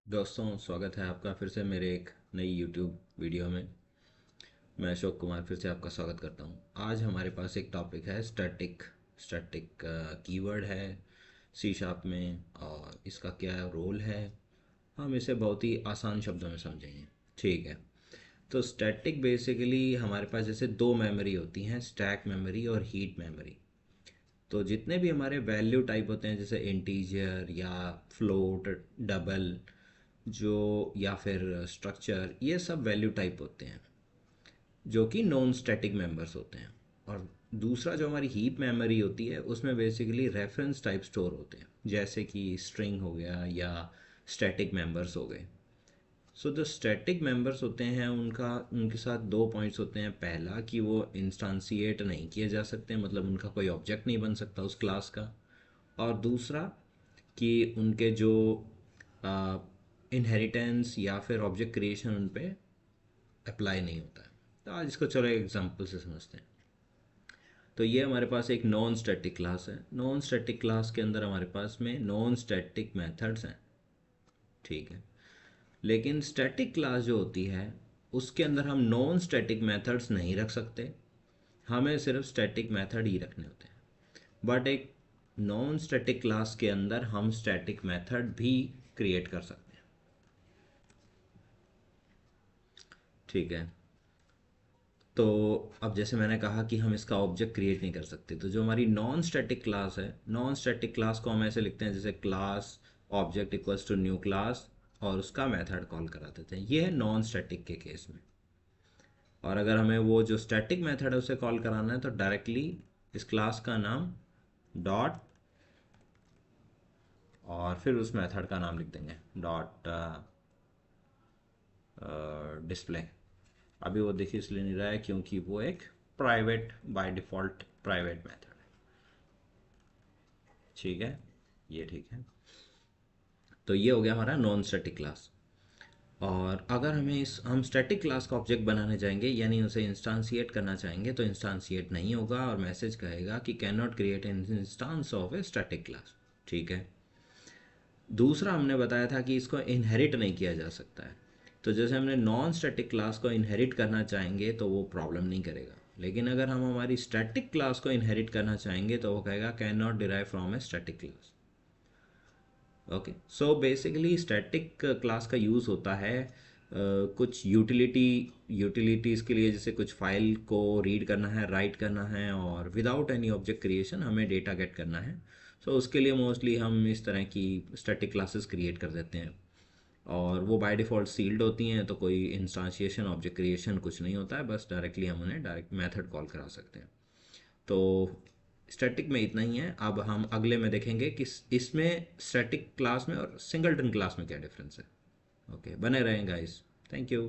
दोस्तों, स्वागत है आपका फिर से मेरे एक नई यूट्यूब वीडियो में। मैं अशोक कुमार फिर से आपका स्वागत करता हूं। आज हमारे पास एक टॉपिक है स्टैटिक। स्टैटिक कीवर्ड है सी शार्प में, और इसका क्या रोल है हम इसे बहुत ही आसान शब्दों में समझेंगे। ठीक है। तो स्टैटिक बेसिकली हमारे पास जैसे दो मेमोरी होती हैं, स्टैक मेमोरी और हीट मेमोरी। तो जितने भी हमारे वैल्यू टाइप होते हैं जैसे इंटीजर या फ्लोट, डबल, जो या फिर स्ट्रक्चर, ये सब वैल्यू टाइप होते हैं जो कि नॉन स्टैटिक मेंबर्स होते हैं। और दूसरा जो हमारी हीप मेमोरी होती है उसमें बेसिकली रेफरेंस टाइप स्टोर होते हैं, जैसे कि स्ट्रिंग हो गया या स्टैटिक मेंबर्स हो गए। सो जो स्टैटिक मेंबर्स होते हैं उनका उनके साथ दो पॉइंट्स होते हैं। पहला कि वो इंस्टांसिएट नहीं किए जा सकते, मतलब उनका कोई ऑब्जेक्ट नहीं बन सकता उस क्लास का। और दूसरा कि उनके जो इनहेरिटेंस या फिर ऑब्जेक्ट क्रिएशन उन पे अप्लाई नहीं होता है। तो आज इसको चलो एक एग्जांपल से समझते हैं। तो ये हमारे पास एक नॉन स्टैटिक क्लास है। नॉन स्टैटिक क्लास के अंदर हमारे पास में नॉन स्टैटिक मेथड्स हैं। ठीक है। लेकिन स्टैटिक क्लास जो होती है उसके अंदर हम नॉन स्टैटिक मेथड्स नहीं रख सकते, हमें सिर्फ स्टैटिक मेथड ही रखने होते हैं। बट एक नॉन स्टैटिक क्लास के अंदर हम स्टैटिक मेथड भी क्रिएट कर सकते हैं। ठीक है। तो अब जैसे मैंने कहा कि हम इसका ऑब्जेक्ट क्रिएट नहीं कर सकते, तो जो हमारी नॉन स्टैटिक क्लास है, नॉन स्टैटिक क्लास को हम ऐसे लिखते हैं जैसे class object equals to new class और उसका मेथड कॉल करा देते हैं। ये है नॉन स्टैटिक के केस में। और अगर हमें वो जो स्टैटिक मेथड है उसे कॉल कराना है तो डायरेक्टली इस क्लास का नाम डॉट और फिर उस मेथड का नाम लिख देंगे डॉट डिस्प्ले। अभी वो देखिए इसलिए नहीं रहा है क्योंकि वो एक private, by default private method है। ठीक है, ये ठीक है। तो ये हो गया हमारा नॉन स्टैटिक क्लास। और अगर हम स्टैटिक क्लास का ऑब्जेक्ट बनाने जाएंगे, यानी उसे इंस्टांसिएट करना चाहेंगे, तो इंस्टांसिएट नहीं होगा और मैसेज कहेगा कि can not create an instance of a static class. ठीक है। दूसरा हमने बताया था कि इसको इनहेरिट नहीं किया जा सकता है। तो जैसे हमने नॉन स्टैटिक क्लास को इनहेरिट करना चाहेंगे तो वो प्रॉब्लम नहीं करेगा, लेकिन अगर हम हमारी स्टैटिक क्लास को इनहेरिट करना चाहेंगे तो वो कहेगा can not derive from a static class. Okay. So basically static class का यूज़ होता है कुछ यूटिलिटीज़ के लिए, जैसे कुछ फाइल को रीड करना है, राइट करना है, और विदाउट एनी ऑब्जेक्ट क्रिएशन हमें डेटा गेट करना है। सो उसके लिए मोस्टली हम इस तरह की स्टैटिक क्लासेस क्रिएट कर देते हैं। और वो बाय डिफ़ॉल्ट सील्ड होती हैं, तो कोई इंस्टांशिएशन, ऑब्जेक्ट क्रिएशन कुछ नहीं होता है, बस डायरेक्टली हम उन्हें डायरेक्ट मेथड कॉल करा सकते हैं। तो स्टैटिक में इतना ही है। अब हम अगले में देखेंगे कि इसमें स्टैटिक क्लास में और सिंगलटन क्लास में क्या डिफरेंस है। ओके, बने रहें गाइस। Thank you.